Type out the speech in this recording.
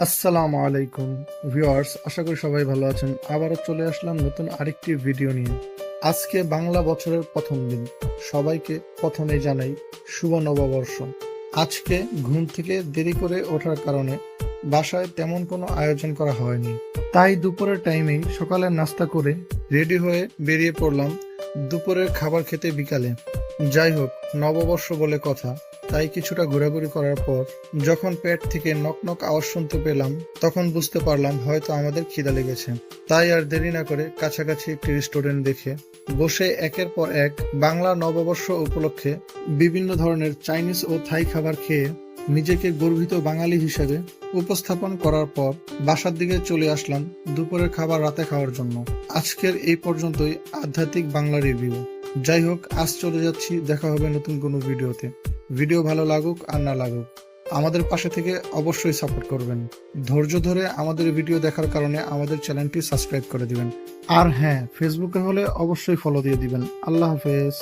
আসসালামু আলাইকুম ভিউয়ার্স, আশা করি সবাই ভালো আছেন। আবারও চলে আসলাম নতুন আরেকটি ভিডিও নিয়ে। আজকে বাংলা বছরের প্রথম দিন। সবাইকে প্রথমে জানাই শুভ নববর্ষ। আজকে ঘুম থেকে দেরি করে ওঠার কারণে বাসায় তেমন কোনো আয়োজন করা হয়নি, তাই দুপুরের টাইমেই সকালের নাস্তা করে রেডি হয়ে বেরিয়ে পড়লাম দুপুরের খাবার খেতে বিকালে। যাই হোক, নববর্ষ বলে কথা, তাই কিছুটা ঘোরাঘুরি করার পর যখন পেট থেকে নক নক আওয়াজ শুনতে পেলাম, তখন বুঝতে পারলাম হয়তো আমাদের খিদা লেগেছে। তাই আর দেরি না করে কাছাকাছি একটি রেস্টুরেন্ট দেখে বসে একের পর এক বাংলা নববর্ষ উপলক্ষে বিভিন্ন ধরনের চাইনিজ ও থাই খাবার খেয়ে নিজেকে গর্বিত বাঙালি হিসেবে উপস্থাপন করার পর বাসার দিকে চলে আসলাম দুপুরের খাবার রাতে খাওয়ার জন্য। আজকের এই পর্যন্তই আধ্যাত্মিক বাংলা রিভিউ। যাই হোক, আজ চলে যাচ্ছি, দেখা হবে নতুন কোনো ভিডিওতে। ভিডিও ভালো লাগুক আর না লাগুক, আমাদের পাশে থেকে অবশ্যই সাপোর্ট করবেন। ধৈর্য ধরে আমাদের ভিডিও দেখার কারণে আমাদের চ্যানেলটি সাবস্ক্রাইব করে দিবেন। আর হ্যাঁ, ফেসবুকে হলে অবশ্যই ফলো দিয়ে দিবেন। আল্লাহ হাফেজ।